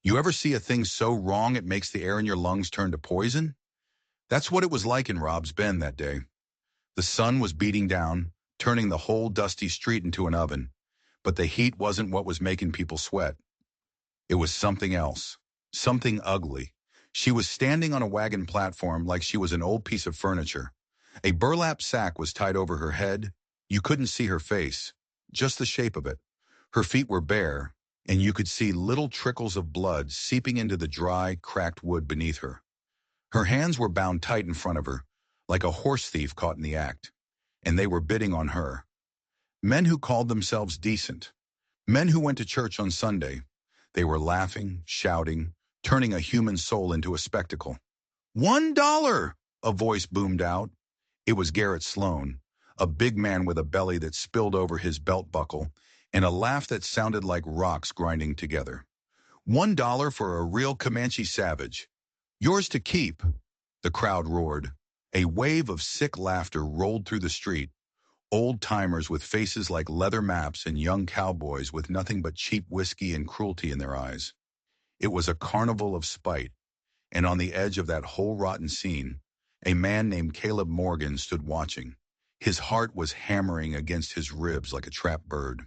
You ever see a thing so wrong it makes the air in your lungs turn to poison? That's what it was like in Rob's Bend that day. The sun was beating down, turning the whole dusty street into an oven, but the heat wasn't what was making people sweat. It was something else, something ugly. She was standing on a wagon platform like she was an old piece of furniture. A burlap sack was tied over her head. You couldn't see her face, just the shape of it. Her feet were bare, and you could see little trickles of blood seeping into the dry, cracked wood beneath her. Her hands were bound tight in front of her, like a horse thief caught in the act, and they were bidding on her. Men who called themselves decent, men who went to church on Sunday. They were laughing, shouting, turning a human soul into a spectacle. $1! A voice boomed out. It was Garrett Sloan, a big man with a belly that spilled over his belt buckle, and a laugh that sounded like rocks grinding together. $1 for a real Comanche savage. Yours to keep, the crowd roared. A wave of sick laughter rolled through the street. Old-timers with faces like leather maps and young cowboys with nothing but cheap whiskey and cruelty in their eyes. It was a carnival of spite, and on the edge of that whole rotten scene, a man named Caleb Morgan stood watching. His heart was hammering against his ribs like a trapped bird.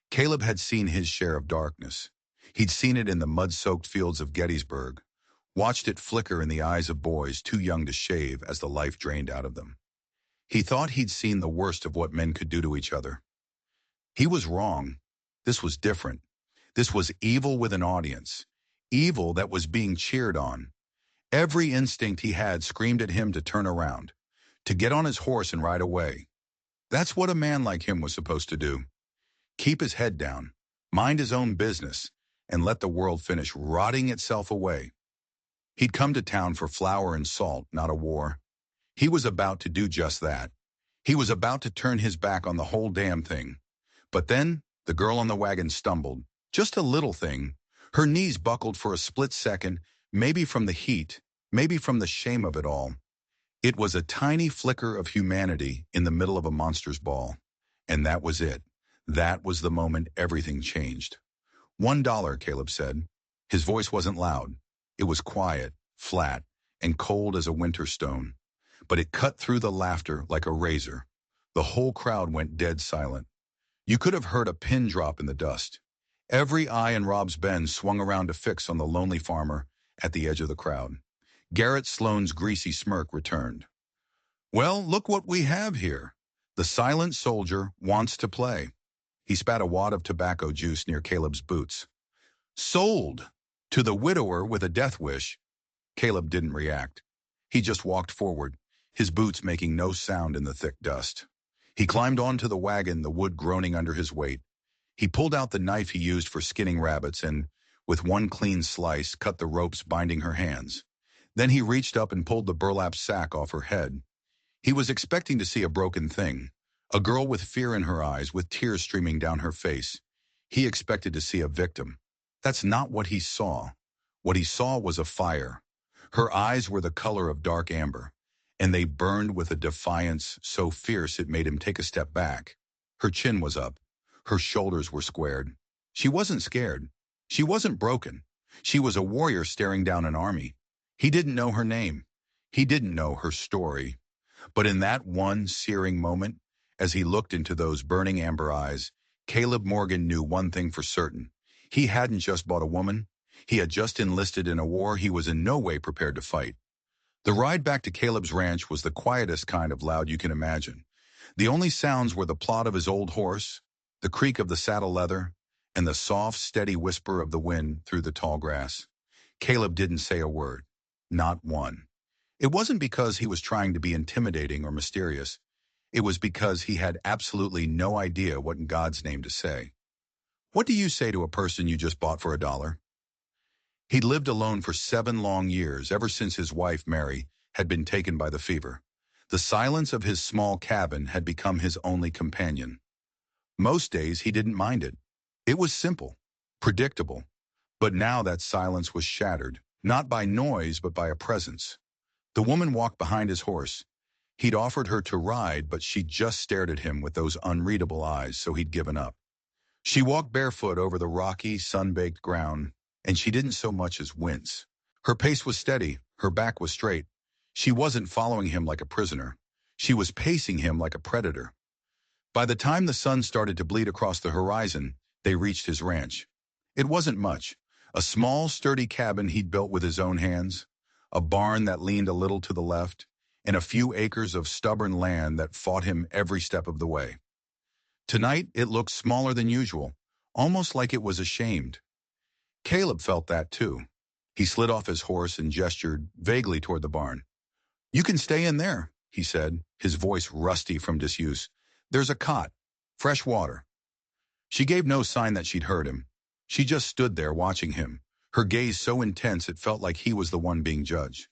Caleb had seen his share of darkness. He'd seen it in the mud-soaked fields of Gettysburg, watched it flicker in the eyes of boys too young to shave as the life drained out of them. He thought he'd seen the worst of what men could do to each other. He was wrong. This was different. This was evil with an audience. Evil that was being cheered on. Every instinct he had screamed at him to turn around, to get on his horse and ride away. That's what a man like him was supposed to do. Keep his head down, mind his own business, and let the world finish rotting itself away. He'd come to town for flour and salt, not a war. He was about to do just that. He was about to turn his back on the whole damn thing. But then, the girl on the wagon stumbled. Just a little thing. Her knees buckled for a split second, maybe from the heat, maybe from the shame of it all. It was a tiny flicker of humanity in the middle of a monster's ball. And that was it. That was the moment everything changed. $1, Caleb said. His voice wasn't loud. It was quiet, flat, and cold as a winter stone. But it cut through the laughter like a razor. The whole crowd went dead silent. You could have heard a pin drop in the dust. Every eye in Rob's Bend swung around to fix on the lonely farmer at the edge of the crowd. Garrett Sloan's greasy smirk returned. Well, look what we have here. The silent soldier wants to play. He spat a wad of tobacco juice near Caleb's boots. Sold! To the widower with a death wish. Caleb didn't react. He just walked forward, his boots making no sound in the thick dust. He climbed onto the wagon, the wood groaning under his weight. He pulled out the knife he used for skinning rabbits and, with one clean slice, cut the ropes binding her hands. Then he reached up and pulled the burlap sack off her head. He was expecting to see a broken thing, a girl with fear in her eyes, with tears streaming down her face. He expected to see a victim. That's not what he saw. What he saw was a fire. Her eyes were the color of dark amber, and they burned with a defiance so fierce it made him take a step back. Her chin was up. Her shoulders were squared. She wasn't scared. She wasn't broken. She was a warrior staring down an army. He didn't know her name. He didn't know her story. But in that one searing moment, as he looked into those burning amber eyes, Caleb Morgan knew one thing for certain. He hadn't just bought a woman. He had just enlisted in a war he was in no way prepared to fight. The ride back to Caleb's ranch was the quietest kind of loud you can imagine. The only sounds were the plod of his old horse, the creak of the saddle leather, and the soft, steady whisper of the wind through the tall grass. Caleb didn't say a word. Not one. It wasn't because he was trying to be intimidating or mysterious. It was because he had absolutely no idea what in God's name to say. What do you say to a person you just bought for $1? He'd lived alone for 7 long years, ever since his wife, Mary, had been taken by the fever. The silence of his small cabin had become his only companion. Most days he didn't mind it. It was simple, predictable. But now that silence was shattered, not by noise but by a presence. The woman walked behind his horse. He'd offered her to ride, but she just stared at him with those unreadable eyes, so he'd given up. She walked barefoot over the rocky, sun-baked ground. and she didn't so much as wince. Her pace was steady, her back was straight. She wasn't following him like a prisoner. She was pacing him like a predator. By the time the sun started to bleed across the horizon, they reached his ranch. It wasn't much. A small, sturdy cabin he'd built with his own hands, a barn that leaned a little to the left, and a few acres of stubborn land that fought him every step of the way. Tonight, it looked smaller than usual, almost like it was ashamed. Caleb felt that too. He slid off his horse and gestured vaguely toward the barn. "You can stay in there," he said, his voice rusty from disuse. "There's a cot, fresh water." She gave no sign that she'd heard him. She just stood there watching him, her gaze so intense it felt like he was the one being judged.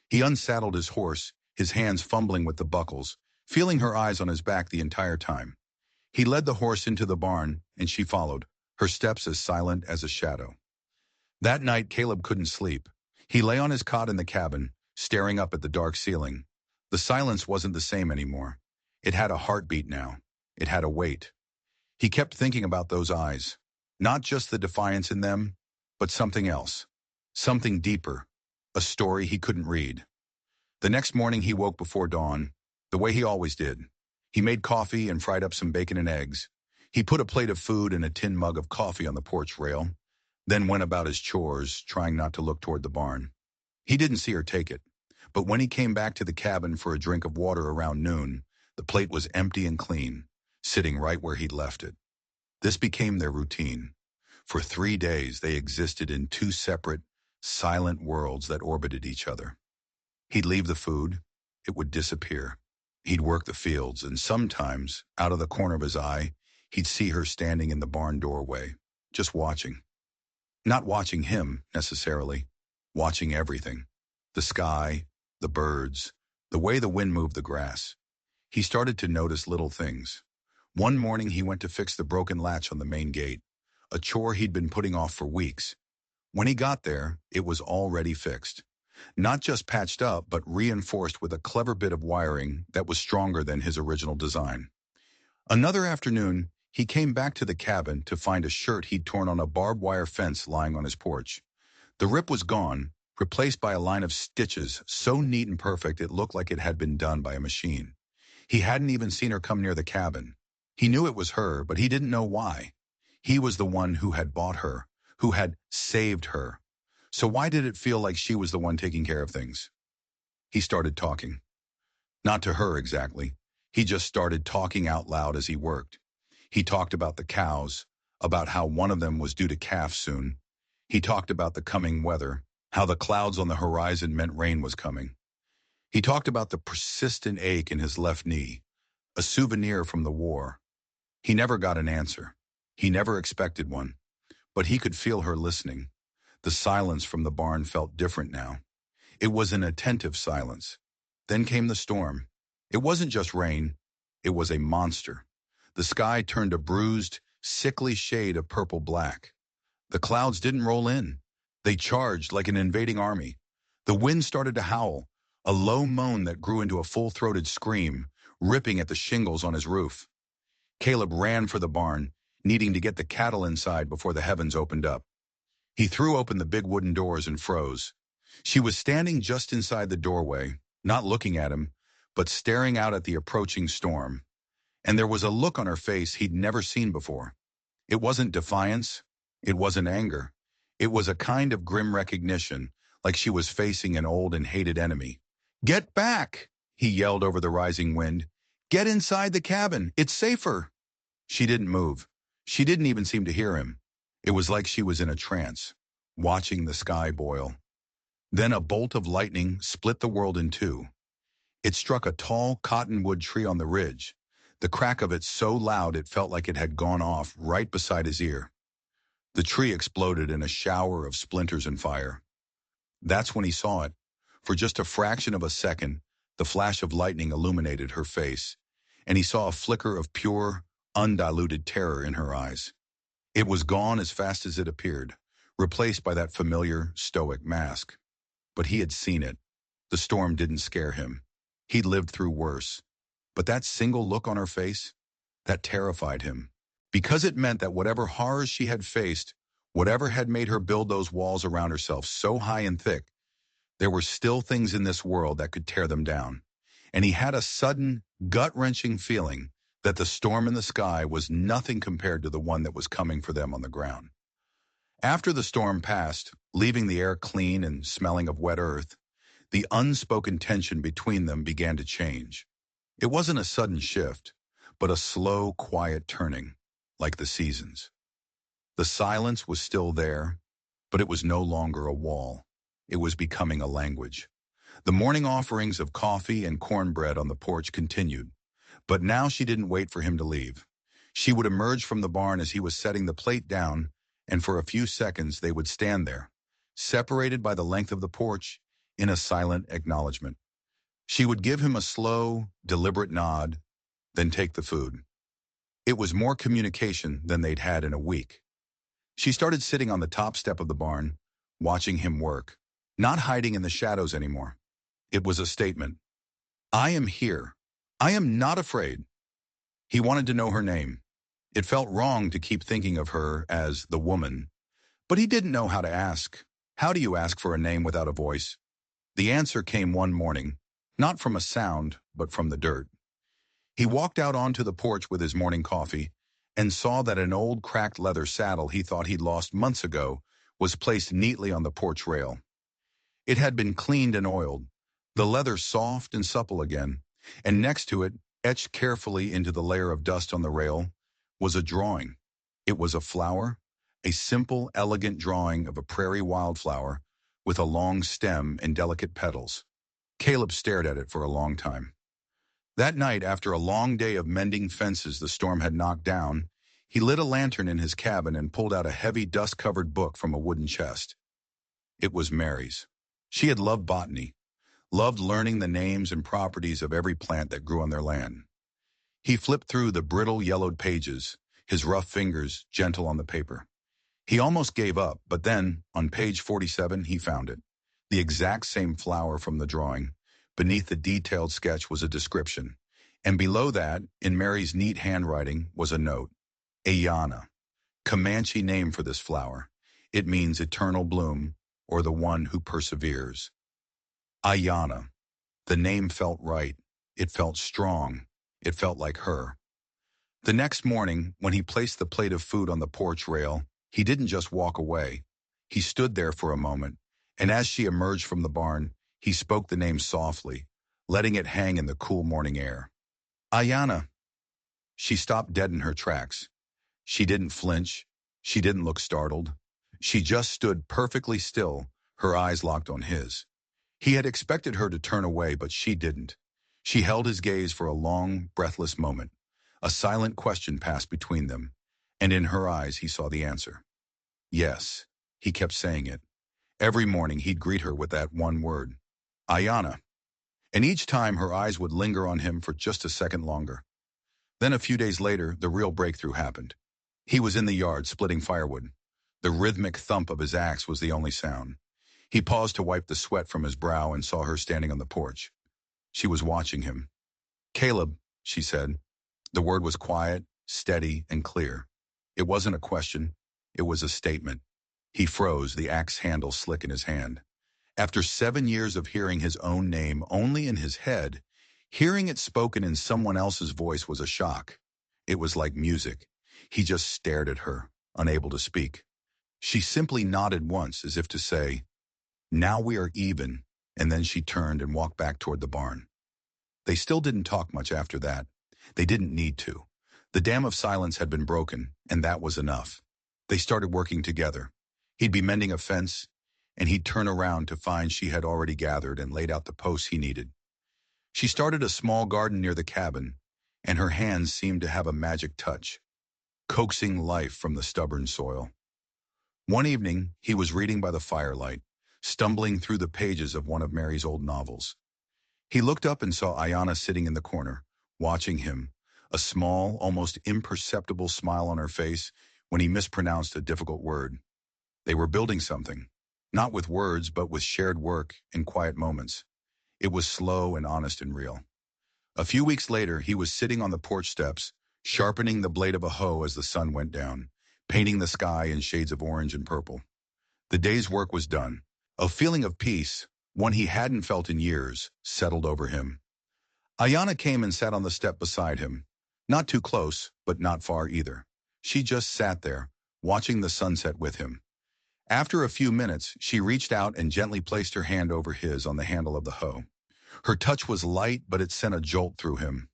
He unsaddled his horse, his hands fumbling with the buckles, feeling her eyes on his back the entire time. He led the horse into the barn, and she followed, her steps as silent as a shadow. That night, Caleb couldn't sleep. He lay on his cot in the cabin, staring up at the dark ceiling. The silence wasn't the same anymore. It had a heartbeat now. It had a weight. He kept thinking about those eyes. Not just the defiance in them, but something else. Something deeper. A story he couldn't read. The next morning he woke before dawn, the way he always did. He made coffee and fried up some bacon and eggs. He put a plate of food and a tin mug of coffee on the porch rail, then went about his chores, trying not to look toward the barn. He didn't see her take it, but when he came back to the cabin for a drink of water around noon, the plate was empty and clean, sitting right where he'd left it. This became their routine. For 3 days, they existed in two separate, silent worlds that orbited each other. He'd leave the food, it would disappear. He'd work the fields, and sometimes, out of the corner of his eye, he'd see her standing in the barn doorway, just watching. Not watching him, necessarily. Watching everything. The sky, the birds, the way the wind moved the grass. He started to notice little things. One morning he went to fix the broken latch on the main gate, a chore he'd been putting off for weeks. When he got there, it was already fixed. Not just patched up, but reinforced with a clever bit of wiring that was stronger than his original design. Another afternoon, he came back to the cabin to find a shirt he'd torn on a barbed wire fence lying on his porch. The rip was gone, replaced by a line of stitches so neat and perfect it looked like it had been done by a machine. He hadn't even seen her come near the cabin. He knew it was her, but he didn't know why. He was the one who had bought her, who had saved her. So why did it feel like she was the one taking care of things? He started talking. Not to her exactly. He just started talking out loud as he worked. He talked about the cows, about how one of them was due to calf soon. He talked about the coming weather, how the clouds on the horizon meant rain was coming. He talked about the persistent ache in his left knee, a souvenir from the war. He never got an answer. He never expected one. But he could feel her listening. The silence from the barn felt different now. It was an attentive silence. Then came the storm. It wasn't just rain. It was a monster. The sky turned a bruised, sickly shade of purple-black. The clouds didn't roll in. They charged like an invading army. The wind started to howl, a low moan that grew into a full-throated scream, ripping at the shingles on his roof. Caleb ran for the barn, needing to get the cattle inside before the heavens opened up. He threw open the big wooden doors and froze. She was standing just inside the doorway, not looking at him, but staring out at the approaching storm. And there was a look on her face he'd never seen before. It wasn't defiance. It wasn't anger. It was a kind of grim recognition, like she was facing an old and hated enemy. "Get back!" he yelled over the rising wind. "Get inside the cabin. It's safer." She didn't move. She didn't even seem to hear him. It was like she was in a trance, watching the sky boil. Then a bolt of lightning split the world in two. It struck a tall cottonwood tree on the ridge, the crack of it so loud it felt like it had gone off right beside his ear. The tree exploded in a shower of splinters and fire. That's when he saw it. For just a fraction of a second, the flash of lightning illuminated her face, and he saw a flicker of pure, undiluted terror in her eyes. It was gone as fast as it appeared, replaced by that familiar, stoic mask. But he had seen it. The storm didn't scare him. He'd lived through worse. But that single look on her face, that terrified him. Because it meant that whatever horrors she had faced, Whatever had made her build those walls around herself so high and thick, there were still things in this world that could tear them down. And he had a sudden, gut-wrenching feeling that the storm in the sky was nothing compared to the one that was coming for them on the ground. After the storm passed, leaving the air clean and smelling of wet earth, the unspoken tension between them began to change. It wasn't a sudden shift, but a slow, quiet turning, like the seasons. The silence was still there, but it was no longer a wall. It was becoming a language. The morning offerings of coffee and cornbread on the porch continued, but now she didn't wait for him to leave. She would emerge from the barn as he was setting the plate down, and for a few seconds they would stand there, separated by the length of the porch, in a silent acknowledgement. She would give him a slow, deliberate nod, then take the food. It was more communication than they'd had in a week. She started sitting on the top step of the barn, watching him work, not hiding in the shadows anymore. It was a statement. I am here. I am not afraid. He wanted to know her name. It felt wrong to keep thinking of her as the woman, but he didn't know how to ask. How do you ask for a name without a voice? The answer came one morning, not from a sound, but from the dirt. He walked out onto the porch with his morning coffee and saw that an old cracked leather saddle he thought he'd lost months ago was placed neatly on the porch rail. It had been cleaned and oiled, the leather soft and supple again, and next to it, etched carefully into the layer of dust on the rail, was a drawing. It was a flower, a simple, elegant drawing of a prairie wildflower with a long stem and delicate petals. Caleb stared at it for a long time. That night, after a long day of mending fences the storm had knocked down, he lit a lantern in his cabin and pulled out a heavy dust-covered book from a wooden chest. It was Mary's. She had loved botany, loved learning the names and properties of every plant that grew on their land. He flipped through the brittle, yellowed pages, his rough fingers gentle on the paper. He almost gave up, but then, on page 47, he found it. The exact same flower from the drawing. Beneath the detailed sketch was a description, and below that, in Mary's neat handwriting, was a note. Ayana, Comanche name for this flower. It means eternal bloom, or the one who perseveres. Ayana. The name felt right. It felt strong. It felt like her. The next morning, when he placed the plate of food on the porch rail, he didn't just walk away. He stood there for a moment, and as she emerged from the barn, he spoke the name softly, letting it hang in the cool morning air. Ayana. She stopped dead in her tracks. She didn't flinch. She didn't look startled. She just stood perfectly still, her eyes locked on his. He had expected her to turn away, but she didn't. She held his gaze for a long, breathless moment. A silent question passed between them, and in her eyes he saw the answer. Yes, he kept saying it. Every morning he'd greet her with that one word, Ayana. And each time her eyes would linger on him for just a second longer. Then a few days later, the real breakthrough happened. He was in the yard splitting firewood. The rhythmic thump of his axe was the only sound. He paused to wipe the sweat from his brow and saw her standing on the porch. She was watching him. Caleb, she said. The word was quiet, steady, and clear. It wasn't a question. It was a statement. He froze, the axe handle slick in his hand. After 7 years of hearing his own name only in his head, hearing it spoken in someone else's voice was a shock. It was like music. He just stared at her, unable to speak. She simply nodded once, as if to say, now we are even, and then she turned and walked back toward the barn. They still didn't talk much after that. They didn't need to. The dam of silence had been broken, and that was enough. They started working together. He'd be mending a fence, and he'd turn around to find she had already gathered and laid out the posts he needed. She started a small garden near the cabin, and her hands seemed to have a magic touch, coaxing life from the stubborn soil. One evening, he was reading by the firelight, stumbling through the pages of one of Mary's old novels. He looked up and saw Ayana sitting in the corner, watching him, a small, almost imperceptible smile on her face when he mispronounced a difficult word. They were building something, not with words, but with shared work and quiet moments. It was slow and honest and real. A few weeks later, he was sitting on the porch steps, sharpening the blade of a hoe as the sun went down, painting the sky in shades of orange and purple. The day's work was done. A feeling of peace, one he hadn't felt in years, settled over him. Ayana came and sat on the step beside him. Not too close, but not far either. She just sat there, watching the sunset with him. After a few minutes, she reached out and gently placed her hand over his on the handle of the hoe. Her touch was light, but it sent a jolt through him.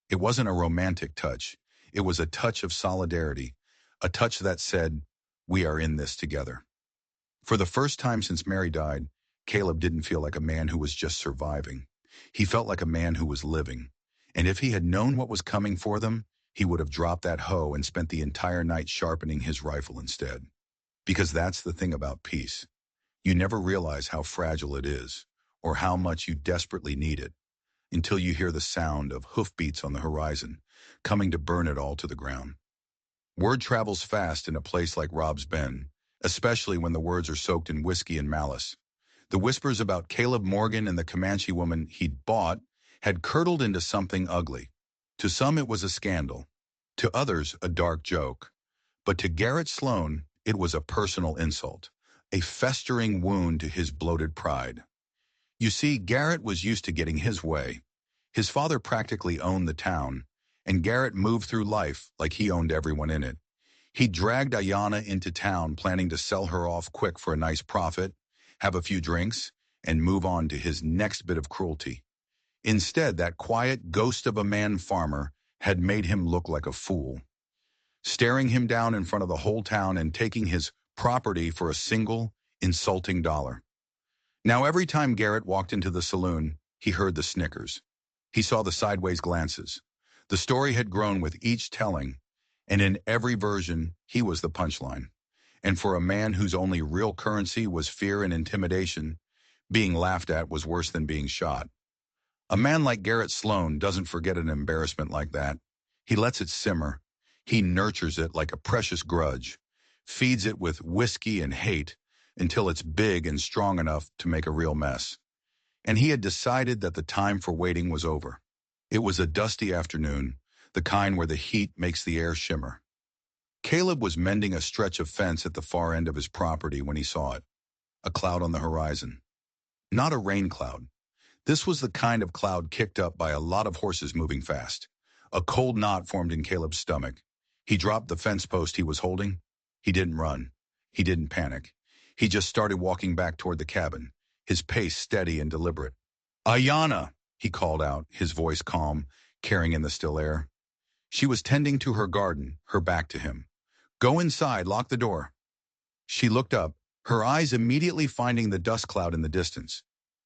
It wasn't a romantic touch. It was a touch of solidarity, a touch that said, "We are in this together." For the first time since Mary died, Caleb didn't feel like a man who was just surviving. He felt like a man who was living. And if he had known what was coming for them, he would have dropped that hoe and spent the entire night sharpening his rifle instead. Because that's the thing about peace. You never realize how fragile it is, or how much you desperately need it, until you hear the sound of hoofbeats on the horizon, coming to burn it all to the ground. Word travels fast in a place like Rob's Bend, especially when the words are soaked in whiskey and malice. The whispers about Caleb Morgan and the Comanche woman he'd bought had curdled into something ugly. To some it was a scandal, to others a dark joke. But to Garrett Sloan, it was a personal insult, a festering wound to his bloated pride. You see, Garrett was used to getting his way. His father practically owned the town, and Garrett moved through life like he owned everyone in it. He dragged Ayana into town planning to sell her off quick for a nice profit, have a few drinks, and move on to his next bit of cruelty. Instead, that quiet ghost of a man farmer had made him look like a fool, staring him down in front of the whole town and taking his property for a single, insulting dollar. Now every time Garrett walked into the saloon, he heard the snickers. He saw the sideways glances. The story had grown with each telling, and in every version, he was the punchline. And for a man whose only real currency was fear and intimidation, being laughed at was worse than being shot. A man like Garrett Sloan doesn't forget an embarrassment like that. He lets it simmer. He nurtures it like a precious grudge, feeds it with whiskey and hate until it's big and strong enough to make a real mess. And he had decided that the time for waiting was over. It was a dusty afternoon, the kind where the heat makes the air shimmer. Caleb was mending a stretch of fence at the far end of his property when he saw it, a cloud on the horizon. Not a rain cloud. This was the kind of cloud kicked up by a lot of horses moving fast. A cold knot formed in Caleb's stomach. He dropped the fence post he was holding. He didn't run. He didn't panic. He just started walking back toward the cabin, his pace steady and deliberate. "Ayana," he called out, his voice calm, carrying in the still air. She was tending to her garden, her back to him. "Go inside, lock the door." She looked up, her eyes immediately finding the dust cloud in the distance.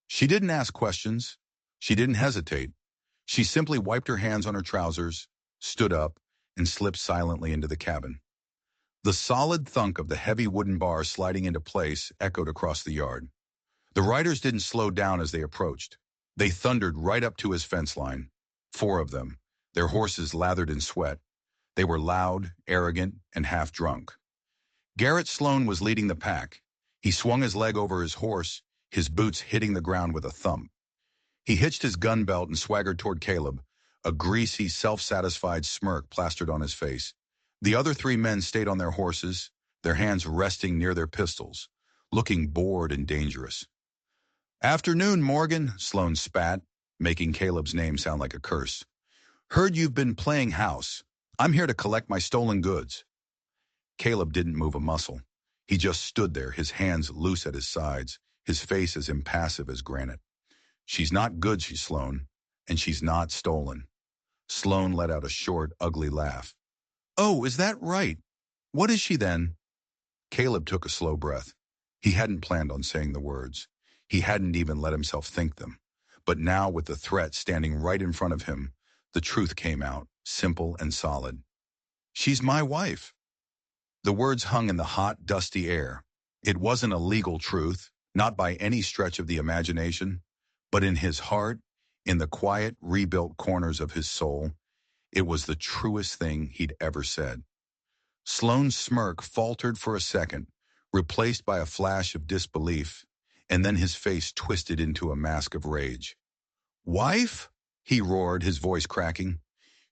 She didn't ask questions. She didn't hesitate. She simply wiped her hands on her trousers, stood up, and slipped silently into the cabin. The solid thunk of the heavy wooden bar sliding into place echoed across the yard. The riders didn't slow down as they approached. They thundered right up to his fence line. 4 of them, their horses lathered in sweat. They were loud, arrogant, and half drunk. Garrett Sloan was leading the pack. He swung his leg over his horse, his boots hitting the ground with a thump. He hitched his gun belt and swaggered toward Caleb, a greasy, self-satisfied smirk plastered on his face. The other 3 men stayed on their horses, their hands resting near their pistols, looking bored and dangerous. "Afternoon, Morgan," Sloan spat, making Caleb's name sound like a curse. "Heard you've been playing house. I'm here to collect my stolen goods." Caleb didn't move a muscle. He just stood there, his hands loose at his sides, his face as impassive as granite. "She's not goods, she's Sloan, and she's not stolen." Sloan let out a short, ugly laugh. "Oh, is that right? What is she then?" Caleb took a slow breath. He hadn't planned on saying the words. He hadn't even let himself think them. But now, with the threat standing right in front of him, the truth came out, simple and solid. "She's my wife." The words hung in the hot, dusty air. It wasn't a legal truth, not by any stretch of the imagination, but in his heart, in the quiet, rebuilt corners of his soul, it was the truest thing he'd ever said. Sloane's smirk faltered for a second, replaced by a flash of disbelief, and then his face twisted into a mask of rage. "Wife?" he roared, his voice cracking.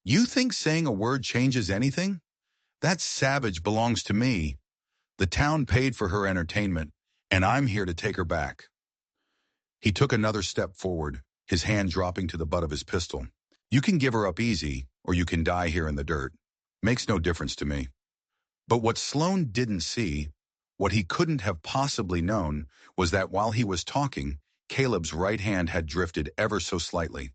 "You think saying a word changes anything? That savage belongs to me. The town paid for her entertainment, and I'm here to take her back. He took another step forward, his hand dropping to the butt of his pistol. You can give her up easy, or you can die here in the dirt. Makes no difference to me. But what Sloane didn't see, what he couldn't have possibly known, was that while he was talking, Caleb's right hand had drifted ever so slightly.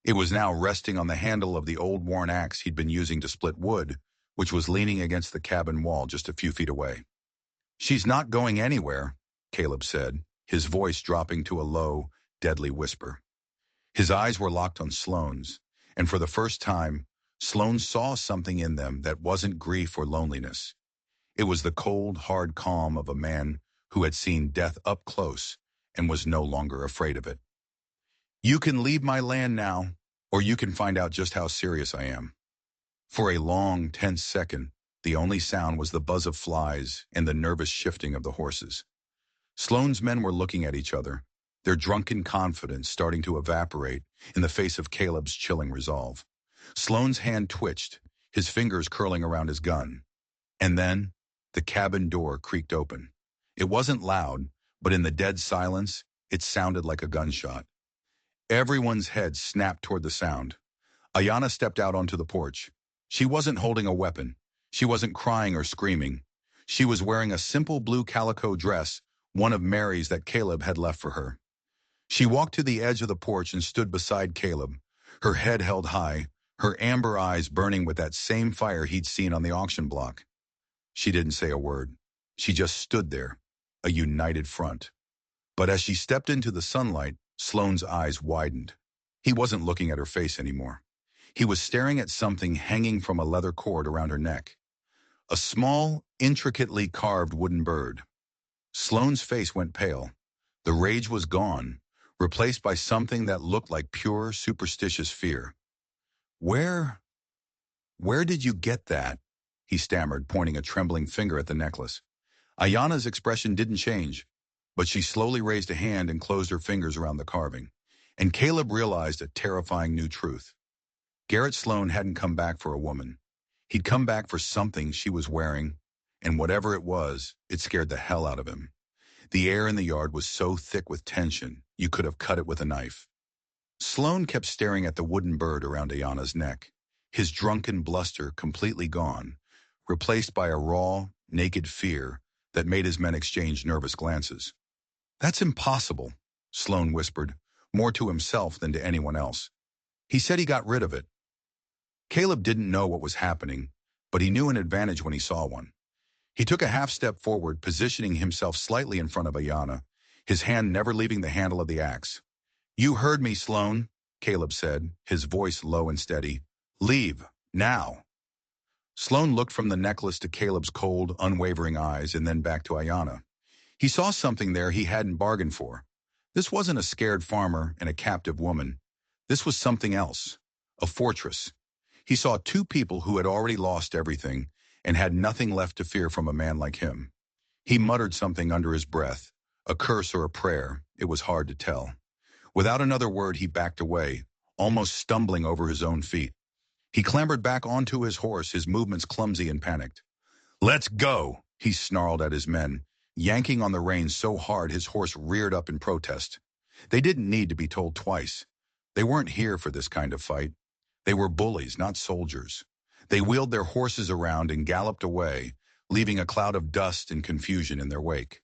It was now resting on the handle of the old worn axe he'd been using to split wood, which was leaning against the cabin wall just a few feet away. She's not going anywhere, Caleb said, his voice dropping to a low, deadly whisper. His eyes were locked on Sloane's, and for the first time, Sloane saw something in them that wasn't grief or loneliness. It was the cold, hard calm of a man who had seen death up close and was no longer afraid of it. You can leave my land now, or you can find out just how serious I am. For a long, tense second, the only sound was the buzz of flies and the nervous shifting of the horses. Sloane's men were looking at each other, their drunken confidence starting to evaporate in the face of Caleb's chilling resolve. Sloane's hand twitched, his fingers curling around his gun. And then, the cabin door creaked open. It wasn't loud, but in the dead silence, it sounded like a gunshot. Everyone's heads snapped toward the sound. Ayanna stepped out onto the porch. She wasn't holding a weapon. She wasn't crying or screaming. She was wearing a simple blue calico dress, one of Mary's that Caleb had left for her. She walked to the edge of the porch and stood beside Caleb, her head held high, her amber eyes burning with that same fire he'd seen on the auction block. She didn't say a word. She just stood there, a united front. But as she stepped into the sunlight, Sloane's eyes widened. He wasn't looking at her face anymore. He was staring at something hanging from a leather cord around her neck. A small, intricately carved wooden bird. Sloane's face went pale. The rage was gone, replaced by something that looked like pure, superstitious fear. Where did you get that? He stammered, pointing a trembling finger at the necklace. Ayanna's expression didn't change, but she slowly raised a hand and closed her fingers around the carving. And Caleb realized a terrifying new truth. Garrett Sloane hadn't come back for a woman. He'd come back for something she was wearing, and whatever it was, it scared the hell out of him. The air in the yard was so thick with tension, you could have cut it with a knife. Sloane kept staring at the wooden bird around Ayanna's neck, his drunken bluster completely gone, replaced by a raw, naked fear that made his men exchange nervous glances. That's impossible, Sloane whispered, more to himself than to anyone else. He said he got rid of it. Caleb didn't know what was happening, but he knew an advantage when he saw one. He took a half step forward, positioning himself slightly in front of Ayanna, his hand never leaving the handle of the axe. You heard me, Sloane, Caleb said, his voice low and steady. Leave, now. Sloane looked from the necklace to Caleb's cold, unwavering eyes and then back to Ayanna. He saw something there he hadn't bargained for. This wasn't a scared farmer and a captive woman. This was something else, a fortress. He saw two people who had already lost everything and had nothing left to fear from a man like him. He muttered something under his breath, a curse or a prayer, it was hard to tell. Without another word, he backed away, almost stumbling over his own feet. He clambered back onto his horse, his movements clumsy and panicked. Let's go, he snarled at his men, yanking on the reins so hard his horse reared up in protest. They didn't need to be told twice. They weren't here for this kind of fight. They were bullies, not soldiers. They wheeled their horses around and galloped away, leaving a cloud of dust and confusion in their wake.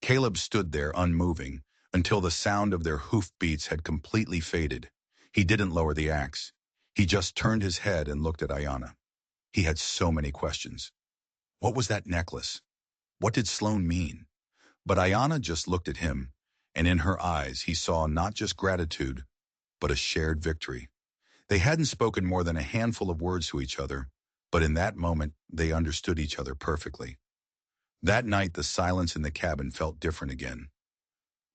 Caleb stood there unmoving until the sound of their hoofbeats had completely faded. He didn't lower the axe. He just turned his head and looked at Ayanna. He had so many questions. What was that necklace? What did Sloane mean? But Ayanna just looked at him, and in her eyes he saw not just gratitude, but a shared victory. They hadn't spoken more than a handful of words to each other, but in that moment they understood each other perfectly. That night the silence in the cabin felt different again.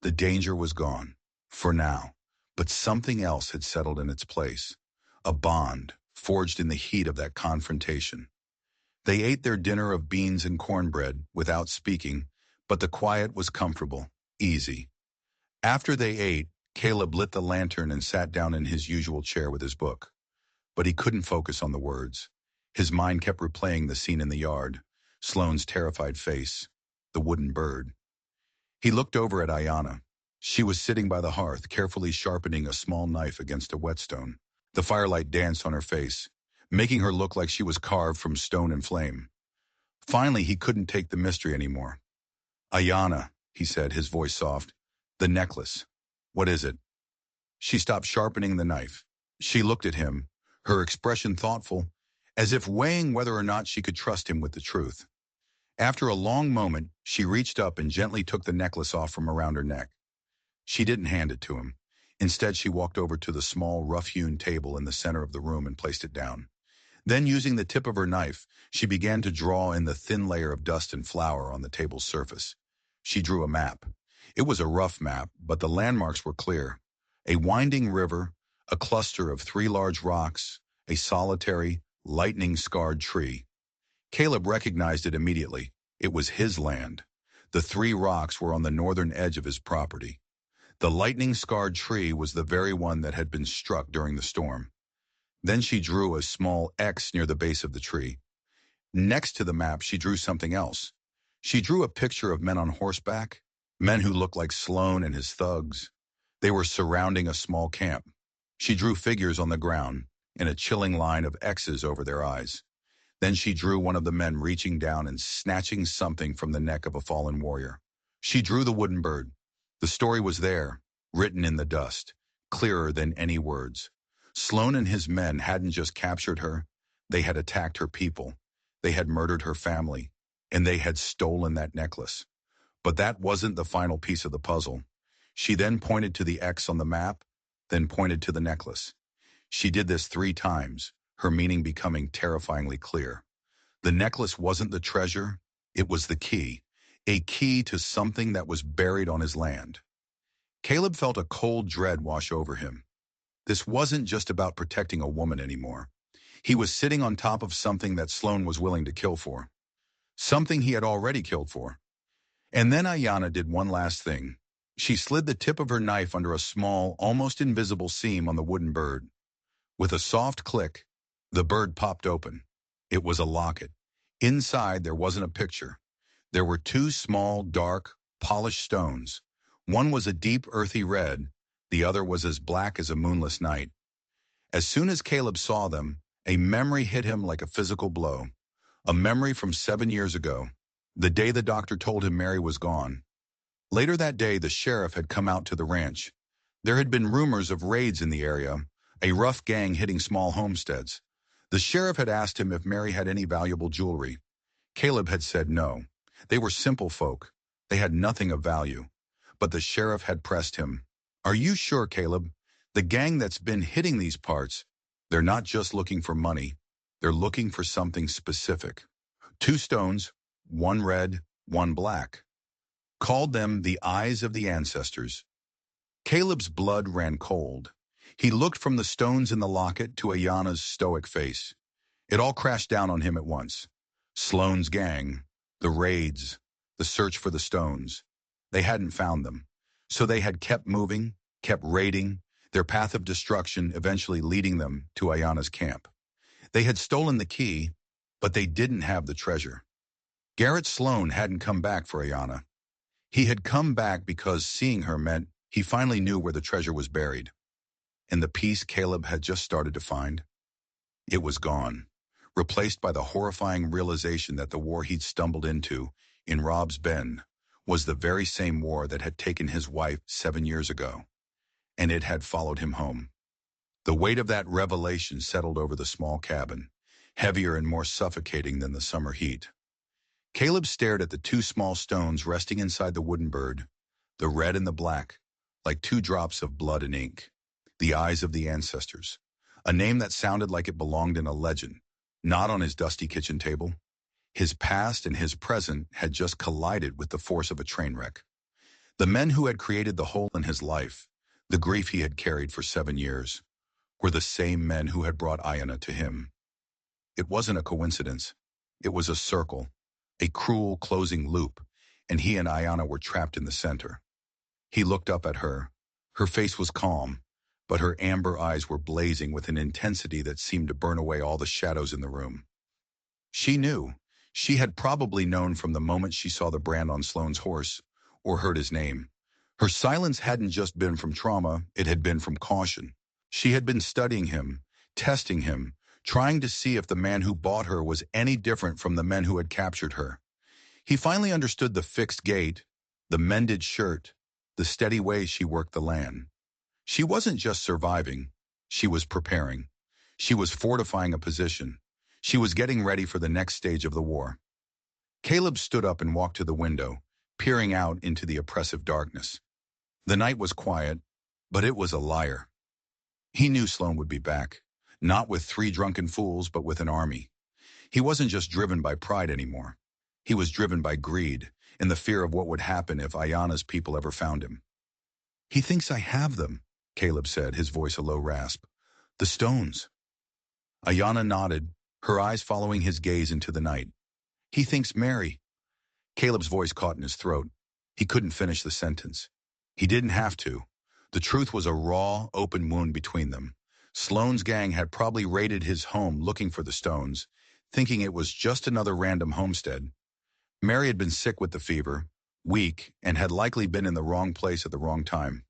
The danger was gone, for now, but something else had settled in its place. A bond, forged in the heat of that confrontation. They ate their dinner of beans and cornbread without speaking, but the quiet was comfortable, easy. After they ate, Caleb lit the lantern and sat down in his usual chair with his book. But he couldn't focus on the words. His mind kept replaying the scene in the yard, Sloane's terrified face, the wooden bird. He looked over at Ayanna. She was sitting by the hearth, carefully sharpening a small knife against a whetstone. The firelight danced on her face, making her look like she was carved from stone and flame. Finally, he couldn't take the mystery anymore. "Ayanna," he said, his voice soft. "The necklace. What is it?" She stopped sharpening the knife. She looked at him, her expression thoughtful, as if weighing whether or not she could trust him with the truth. After a long moment, she reached up and gently took the necklace off from around her neck. She didn't hand it to him. Instead, she walked over to the small, rough-hewn table in the center of the room and placed it down. Then, using the tip of her knife, she began to draw in the thin layer of dust and flour on the table's surface. She drew a map. It was a rough map, but the landmarks were clear. A winding river, a cluster of 3 large rocks, a solitary, lightning-scarred tree. Caleb recognized it immediately. It was his land. The 3 rocks were on the northern edge of his property. The lightning-scarred tree was the very one that had been struck during the storm. Then she drew a small X near the base of the tree. Next to the map, she drew something else. She drew a picture of men on horseback, men who looked like Sloane and his thugs. They were surrounding a small camp. She drew figures on the ground, in a chilling line of X's over their eyes. Then she drew one of the men reaching down and snatching something from the neck of a fallen warrior. She drew the wooden bird. The story was there, written in the dust, clearer than any words. Sloane and his men hadn't just captured her, they had attacked her people, they had murdered her family, and they had stolen that necklace. But that wasn't the final piece of the puzzle. She then pointed to the X on the map, then pointed to the necklace. She did this 3 times, her meaning becoming terrifyingly clear. The necklace wasn't the treasure, it was the key, a key to something that was buried on his land. Caleb felt a cold dread wash over him. This wasn't just about protecting a woman anymore. He was sitting on top of something that Sloane was willing to kill for. Something he had already killed for. And then Ayanna did one last thing. She slid the tip of her knife under a small, almost invisible seam on the wooden bird. With a soft click, the bird popped open. It was a locket. Inside, there wasn't a picture. There were 2 small, dark, polished stones. One was a deep, earthy red. The other was as black as a moonless night. As soon as Caleb saw them, a memory hit him like a physical blow. A memory from 7 years ago, the day the doctor told him Mary was gone. Later that day, the sheriff had come out to the ranch. There had been rumors of raids in the area, a rough gang hitting small homesteads. The sheriff had asked him if Mary had any valuable jewelry. Caleb had said no. They were simple folk. They had nothing of value. But the sheriff had pressed him. "Are you sure, Caleb? The gang that's been hitting these parts, they're not just looking for money. They're looking for something specific. 2 stones, one red, one black. Called them the eyes of the ancestors." Caleb's blood ran cold. He looked from the stones in the locket to Ayanna's stoic face. It all crashed down on him at once. Sloane's gang, the raids, the search for the stones. They hadn't found them. So they had kept moving, kept raiding, their path of destruction eventually leading them to Ayanna's camp. They had stolen the key, but they didn't have the treasure. Garrett Sloane hadn't come back for Ayanna. He had come back because seeing her meant he finally knew where the treasure was buried. And the peace Caleb had just started to find, it was gone, replaced by the horrifying realization that the war he'd stumbled into in Rob's Bend was the very same war that had taken his wife 7 years ago, and it had followed him home. The weight of that revelation settled over the small cabin, heavier and more suffocating than the summer heat. Caleb stared at the 2 small stones resting inside the wooden bird, the red and the black, like 2 drops of blood and ink. The eyes of the ancestors, a name that sounded like it belonged in a legend, not on his dusty kitchen table. His past and his present had just collided with the force of a train wreck. The men who had created the hole in his life, the grief he had carried for 7 years, were the same men who had brought Ayanna to him. It wasn't a coincidence. It was a circle, a cruel closing loop, and he and Ayanna were trapped in the center. He looked up at her. Her face was calm, but her amber eyes were blazing with an intensity that seemed to burn away all the shadows in the room. She knew. She had probably known from the moment she saw the brand on Sloane's horse or heard his name. Her silence hadn't just been from trauma, it had been from caution. She had been studying him, testing him, trying to see if the man who bought her was any different from the men who had captured her. He finally understood the fixed gait, the mended shirt, the steady way she worked the land. She wasn't just surviving, she was preparing. She was fortifying a position. She was getting ready for the next stage of the war. Caleb stood up and walked to the window, peering out into the oppressive darkness. The night was quiet, but it was a liar. He knew Sloane would be back, not with 3 drunken fools, but with an army. He wasn't just driven by pride anymore. He was driven by greed and the fear of what would happen if Ayana's people ever found him. "He thinks I have them," Caleb said, his voice a low rasp. "The stones." Ayana nodded, her eyes following his gaze into the night. "He thinks Mary." Caleb's voice caught in his throat. He couldn't finish the sentence. He didn't have to. The truth was a raw, open wound between them. Sloane's gang had probably raided his home looking for the stones, thinking it was just another random homestead. Mary had been sick with the fever, weak, and had likely been in the wrong place at the wrong time.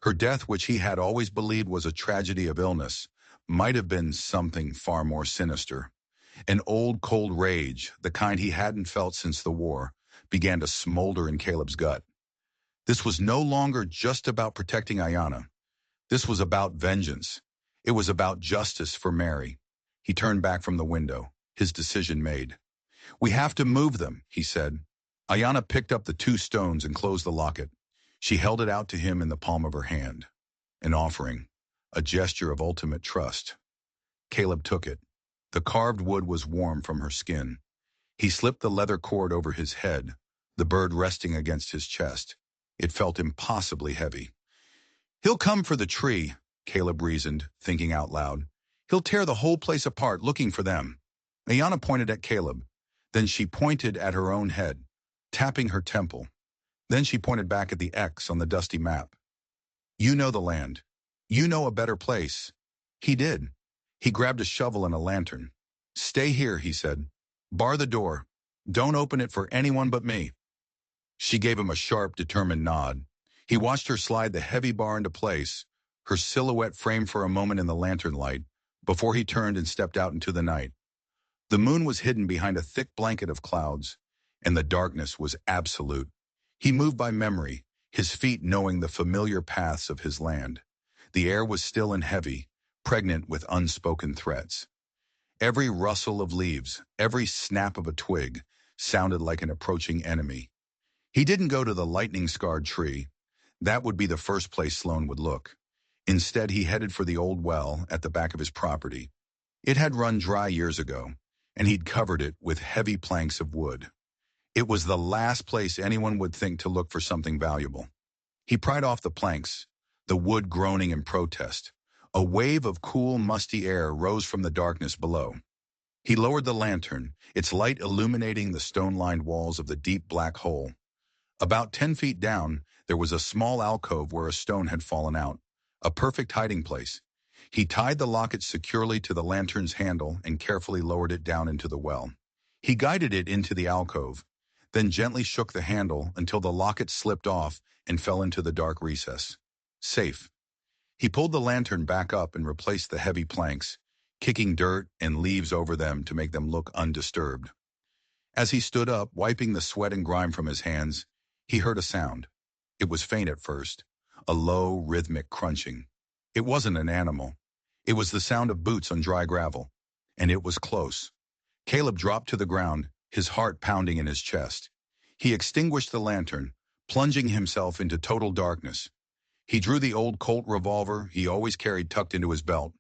Her death, which he had always believed was a tragedy of illness, might have been something far more sinister. An old, cold rage, the kind he hadn't felt since the war, began to smolder in Caleb's gut. This was no longer just about protecting Ayana. This was about vengeance. It was about justice for Mary. He turned back from the window, his decision made. "We have to move them," he said. Ayana picked up the 2 stones and closed the locket. She held it out to him in the palm of her hand. An offering, a gesture of ultimate trust. Caleb took it. The carved wood was warm from her skin. He slipped the leather cord over his head, the bird resting against his chest. It felt impossibly heavy. "He'll come for the tree," Caleb reasoned, thinking out loud. "He'll tear the whole place apart looking for them." Ayana pointed at Caleb. Then she pointed at her own head, tapping her temple. Then she pointed back at the X on the dusty map. "You know the land. You know a better place." He did. He grabbed a shovel and a lantern. "Stay here," he said. "Bar the door. Don't open it for anyone but me." She gave him a sharp, determined nod. He watched her slide the heavy bar into place, her silhouette framed for a moment in the lantern light, before he turned and stepped out into the night. The moon was hidden behind a thick blanket of clouds, and the darkness was absolute. He moved by memory, his feet knowing the familiar paths of his land. The air was still and heavy, pregnant with unspoken threats. Every rustle of leaves, every snap of a twig, sounded like an approaching enemy. He didn't go to the lightning-scarred tree. That would be the first place Sloane would look. Instead, he headed for the old well at the back of his property. It had run dry years ago, and he'd covered it with heavy planks of wood. It was the last place anyone would think to look for something valuable. He pried off the planks, the wood groaning in protest. A wave of cool, musty air rose from the darkness below. He lowered the lantern, its light illuminating the stone-lined walls of the deep black hole. About 10 feet down, there was a small alcove where a stone had fallen out, a perfect hiding place. He tied the locket securely to the lantern's handle and carefully lowered it down into the well. He guided it into the alcove, then gently shook the handle until the locket slipped off and fell into the dark recess. Safe. He pulled the lantern back up and replaced the heavy planks, kicking dirt and leaves over them to make them look undisturbed. As he stood up, wiping the sweat and grime from his hands, he heard a sound. It was faint at first, a low, rhythmic crunching. It wasn't an animal. It was the sound of boots on dry gravel, and it was close. Caleb dropped to the ground, his heart pounding in his chest. He extinguished the lantern, plunging himself into total darkness. He drew the old Colt revolver he always carried tucked into his belt,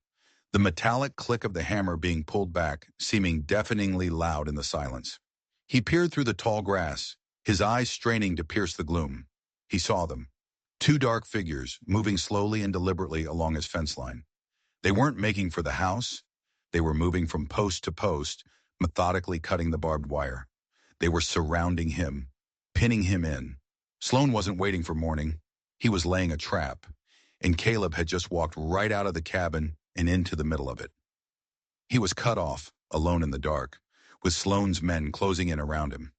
the metallic click of the hammer being pulled back, seeming deafeningly loud in the silence. He peered through the tall grass, his eyes straining to pierce the gloom. He saw them. 2 dark figures, moving slowly and deliberately along his fence line. They weren't making for the house. They were moving from post to post, methodically cutting the barbed wire. They were surrounding him, pinning him in. Sloane wasn't waiting for morning. He was laying a trap, and Caleb had just walked right out of the cabin and into the middle of it. He was cut off, alone in the dark, with Sloane's men closing in around him.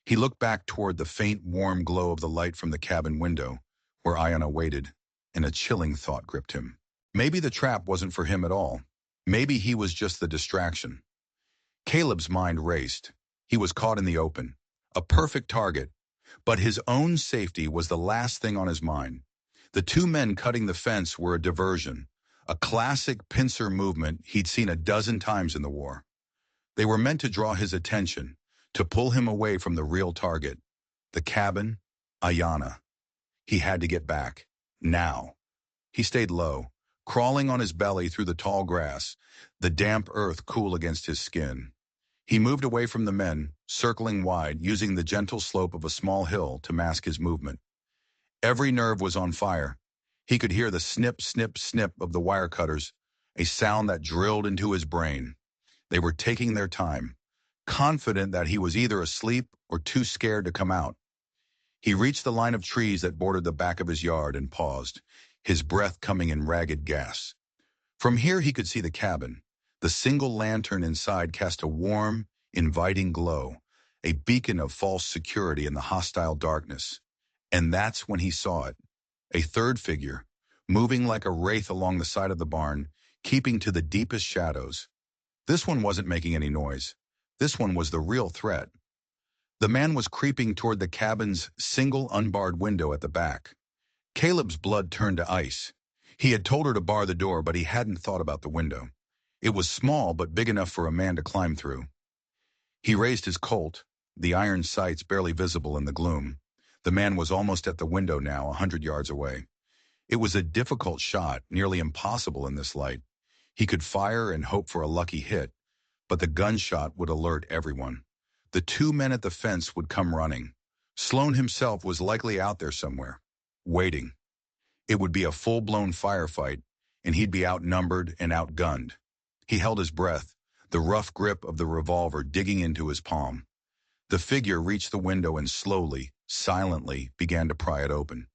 He looked back toward the faint, warm glow of the light from the cabin window, where Ayanna waited, and a chilling thought gripped him. Maybe the trap wasn't for him at all. Maybe he was just the distraction. Caleb's mind raced. He was caught in the open, a perfect target, but his own safety was the last thing on his mind. The two men cutting the fence were a diversion, a classic pincer movement he'd seen a dozen times in the war. They were meant to draw his attention, to pull him away from the real target, the cabin, Ayanna. He had to get back, now. He stayed low, crawling on his belly through the tall grass, the damp earth cool against his skin. He moved away from the men, circling wide, using the gentle slope of a small hill to mask his movement. Every nerve was on fire. He could hear the snip, snip, snip of the wire cutters, a sound that drilled into his brain. They were taking their time, confident that he was either asleep or too scared to come out. He reached the line of trees that bordered the back of his yard and paused, his breath coming in ragged gasps. From here he could see the cabin. The single lantern inside cast a warm, inviting glow, a beacon of false security in the hostile darkness. And that's when he saw it. A third figure, moving like a wraith along the side of the barn, keeping to the deepest shadows. This one wasn't making any noise. This one was the real threat. The man was creeping toward the cabin's single unbarred window at the back. Caleb's blood turned to ice. He had told her to bar the door, but he hadn't thought about the window. It was small, but big enough for a man to climb through. He raised his Colt, the iron sights barely visible in the gloom. The man was almost at the window now, 100 yards away. It was a difficult shot, nearly impossible in this light. He could fire and hope for a lucky hit, but the gunshot would alert everyone. The two men at the fence would come running. Sloane himself was likely out there somewhere, waiting. It would be a full-blown firefight, and he'd be outnumbered and outgunned. He held his breath, the rough grip of the revolver digging into his palm. The figure reached the window and slowly, silently, began to pry it open.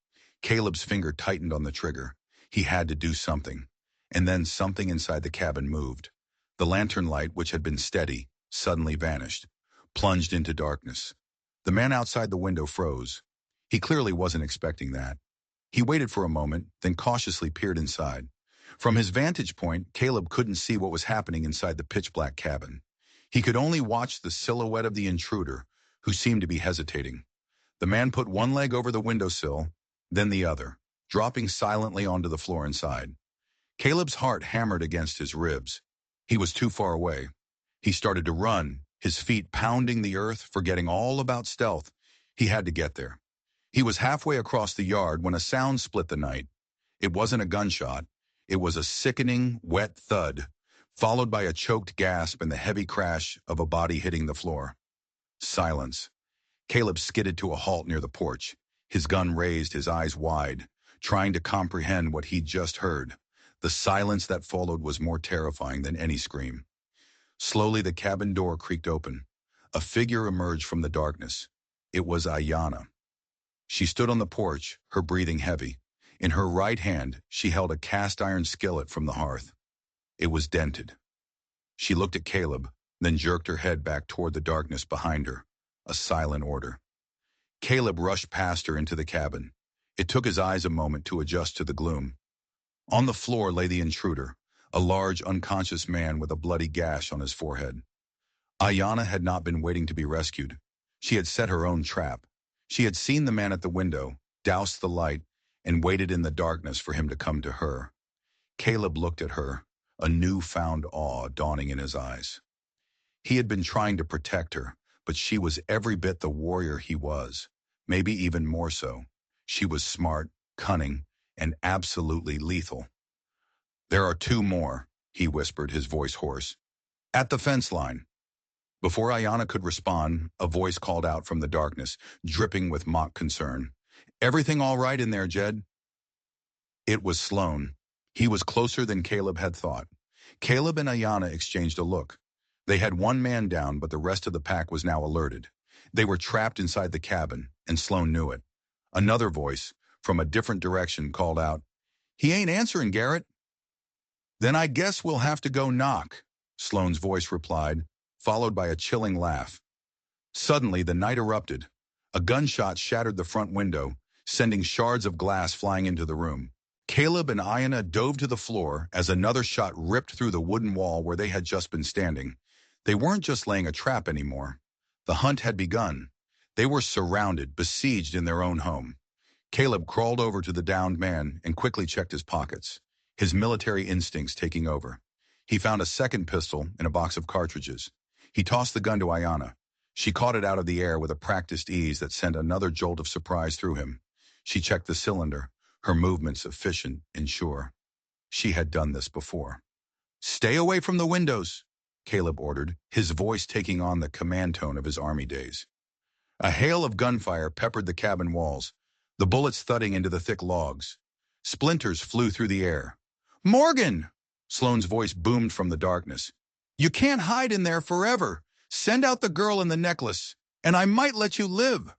Caleb's finger tightened on the trigger. He had to do something. And then something inside the cabin moved. The lantern light, which had been steady, suddenly vanished, plunged into darkness. The man outside the window froze. He clearly wasn't expecting that. He waited for a moment, then cautiously peered inside. From his vantage point, Caleb couldn't see what was happening inside the pitch-black cabin. He could only watch the silhouette of the intruder, who seemed to be hesitating. The man put one leg over the windowsill, then the other, dropping silently onto the floor inside. Caleb's heart hammered against his ribs. He was too far away. He started to run, his feet pounding the earth, forgetting all about stealth. He had to get there. He was halfway across the yard when a sound split the night. It wasn't a gunshot. It was a sickening, wet thud, followed by a choked gasp and the heavy crash of a body hitting the floor. Silence. Caleb skidded to a halt near the porch, his gun raised, his eyes wide, trying to comprehend what he'd just heard. The silence that followed was more terrifying than any scream. Slowly the cabin door creaked open. A figure emerged from the darkness. It was Ayanna. She stood on the porch, her breathing heavy. In her right hand, she held a cast-iron skillet from the hearth. It was dented. She looked at Caleb, then jerked her head back toward the darkness behind her, a silent order. Caleb rushed past her into the cabin. It took his eyes a moment to adjust to the gloom. On the floor lay the intruder, a large, unconscious man with a bloody gash on his forehead. Ayanna had not been waiting to be rescued. She had set her own trap. She had seen the man at the window, doused the light, and waited in the darkness for him to come to her. Caleb looked at her, a newfound awe dawning in his eyes. He had been trying to protect her, but she was every bit the warrior he was, maybe even more so. She was smart, cunning, and absolutely lethal. "There are two more," he whispered, his voice hoarse. "At the fence line." Before Ayanna could respond, a voice called out from the darkness, dripping with mock concern. "Everything all right in there, Jed?" It was Sloane. He was closer than Caleb had thought. Caleb and Ayanna exchanged a look. They had one man down, but the rest of the pack was now alerted. They were trapped inside the cabin, and Sloane knew it. Another voice, from a different direction, called out, "He ain't answering, Garrett." "Then I guess we'll have to go knock," Sloane's voice replied, followed by a chilling laugh. Suddenly, the night erupted. A gunshot shattered the front window, sending shards of glass flying into the room. Caleb and Ayana dove to the floor as another shot ripped through the wooden wall where they had just been standing. They weren't just laying a trap anymore. The hunt had begun. They were surrounded, besieged in their own home. Caleb crawled over to the downed man and quickly checked his pockets, his military instincts taking over. He found a second pistol and a box of cartridges. He tossed the gun to Ayana. She caught it out of the air with a practiced ease that sent another jolt of surprise through him. She checked the cylinder, her movements efficient and sure. She had done this before. "Stay away from the windows," Caleb ordered, his voice taking on the command tone of his army days. A hail of gunfire peppered the cabin walls, the bullets thudding into the thick logs. Splinters flew through the air. "Morgan!" Sloane's voice boomed from the darkness. "You can't hide in there forever. Send out the girl and the necklace, and I might let you live."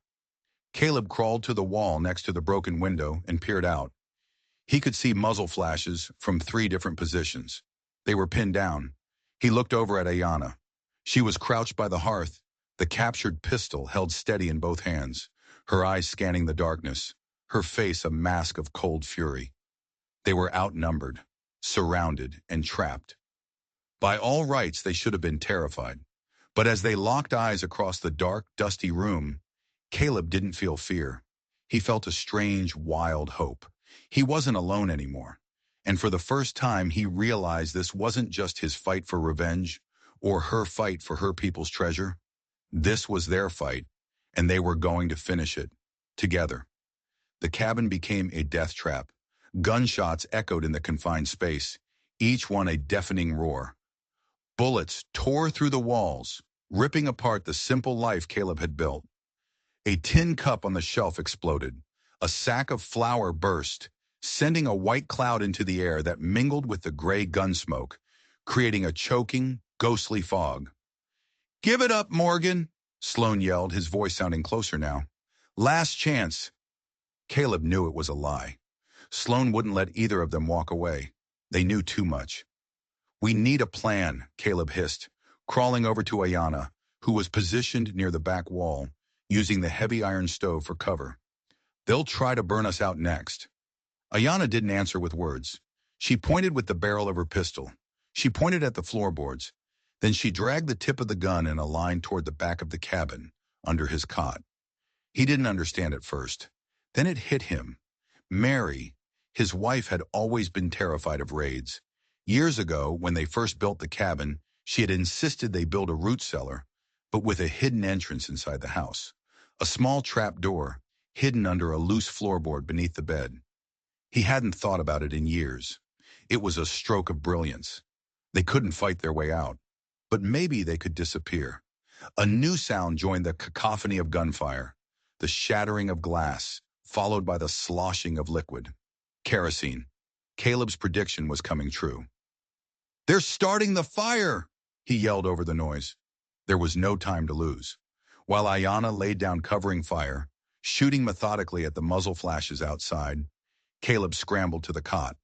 Caleb crawled to the wall next to the broken window and peered out. He could see muzzle flashes from 3 different positions. They were pinned down. He looked over at Ayana. She was crouched by the hearth, the captured pistol held steady in both hands, her eyes scanning the darkness, her face a mask of cold fury. They were outnumbered, surrounded, and trapped. By all rights, they should have been terrified. But as they locked eyes across the dark, dusty room, Caleb didn't feel fear. He felt a strange, wild hope. He wasn't alone anymore. And for the first time, he realized this wasn't just his fight for revenge or her fight for her people's treasure. This was their fight, and they were going to finish it, together. The cabin became a death trap. Gunshots echoed in the confined space, each one a deafening roar. Bullets tore through the walls, ripping apart the simple life Caleb had built. A tin cup on the shelf exploded. A sack of flour burst, sending a white cloud into the air that mingled with the gray gun smoke, creating a choking, ghostly fog. "Give it up, Morgan," Sloane yelled, his voice sounding closer now. "Last chance." Caleb knew it was a lie. Sloane wouldn't let either of them walk away. They knew too much. "We need a plan," Caleb hissed, crawling over to Ayana, who was positioned near the back wall, using the heavy iron stove for cover. "They'll try to burn us out next." Ayana didn't answer with words. She pointed with the barrel of her pistol. She pointed at the floorboards. Then she dragged the tip of the gun in a line toward the back of the cabin, under his cot. He didn't understand at first. Then it hit him. Mary, his wife, had always been terrified of raids. Years ago, when they first built the cabin, she had insisted they build a root cellar, but with a hidden entrance inside the house. A small trap door, hidden under a loose floorboard beneath the bed. He hadn't thought about it in years. It was a stroke of brilliance. They couldn't fight their way out, but maybe they could disappear. A new sound joined the cacophony of gunfire, the shattering of glass, followed by the sloshing of liquid. Kerosene. Caleb's prediction was coming true. "They're starting the fire!" he yelled over the noise. There was no time to lose. While Ayana laid down covering fire, shooting methodically at the muzzle flashes outside, Caleb scrambled to the cot.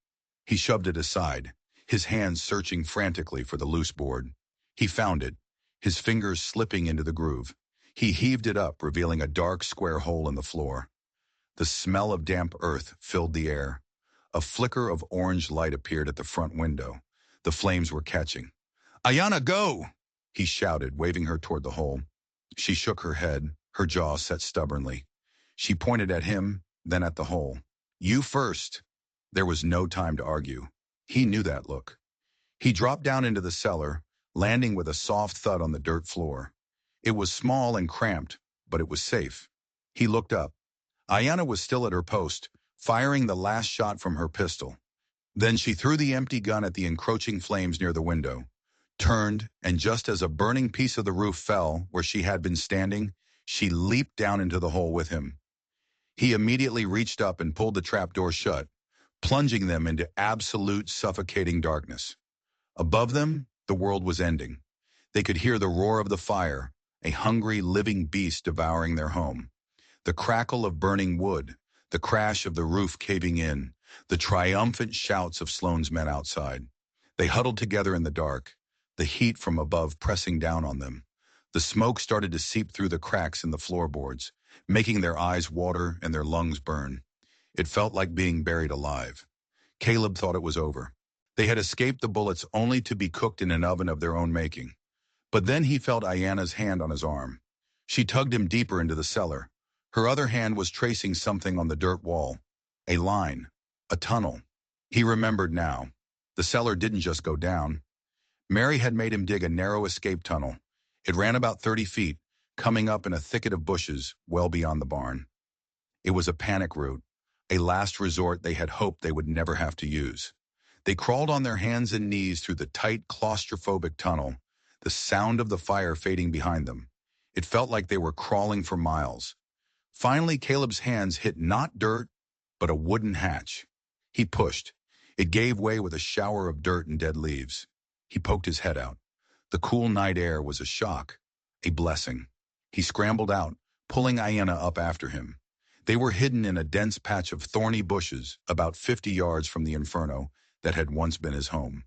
He shoved it aside, his hands searching frantically for the loose board. He found it, his fingers slipping into the groove. He heaved it up, revealing a dark square hole in the floor. The smell of damp earth filled the air. A flicker of orange light appeared at the front window. The flames were catching. "Ayana, go!" he shouted, waving her toward the hole. She shook her head, her jaw set stubbornly. She pointed at him, then at the hole. "You first." There was no time to argue. He knew that look. He dropped down into the cellar, landing with a soft thud on the dirt floor. It was small and cramped, but it was safe. He looked up. Ayana was still at her post, firing the last shot from her pistol. Then she threw the empty gun at the encroaching flames near the window, turned, and just as a burning piece of the roof fell where she had been standing, she leaped down into the hole with him. He immediately reached up and pulled the trapdoor shut, plunging them into absolute suffocating darkness. Above them, the world was ending. They could hear the roar of the fire, a hungry, living beast devouring their home. The crackle of burning wood, the crash of the roof caving in, the triumphant shouts of Sloane's men outside. They huddled together in the dark, the heat from above pressing down on them. The smoke started to seep through the cracks in the floorboards, making their eyes water and their lungs burn. It felt like being buried alive. Caleb thought it was over. They had escaped the bullets only to be cooked in an oven of their own making. But then he felt Ayana's hand on his arm. She tugged him deeper into the cellar. Her other hand was tracing something on the dirt wall. A line. A tunnel. He remembered now. The cellar didn't just go down. Mary had made him dig a narrow escape tunnel. It ran about 30 feet, coming up in a thicket of bushes well beyond the barn. It was a panic route, a last resort they had hoped they would never have to use. They crawled on their hands and knees through the tight, claustrophobic tunnel, the sound of the fire fading behind them. It felt like they were crawling for miles. Finally, Caleb's hands hit not dirt, but a wooden hatch. He pushed. It gave way with a shower of dirt and dead leaves. He poked his head out. The cool night air was a shock, a blessing. He scrambled out, pulling Ayana up after him. They were hidden in a dense patch of thorny bushes about 50 yards from the inferno that had once been his home.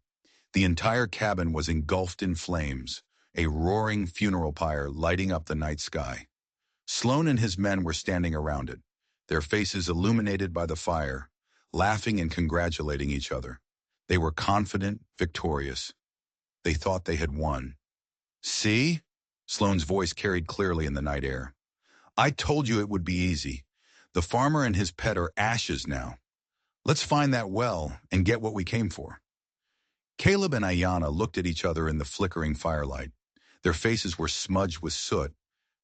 The entire cabin was engulfed in flames, a roaring funeral pyre lighting up the night sky. Sloan and his men were standing around it, their faces illuminated by the fire, laughing and congratulating each other. They were confident, victorious. They thought they had won. "See?" Sloan's voice carried clearly in the night air. "I told you it would be easy. The farmer and his pet are ashes now. Let's find that well and get what we came for." Caleb and Ayana looked at each other in the flickering firelight. Their faces were smudged with soot.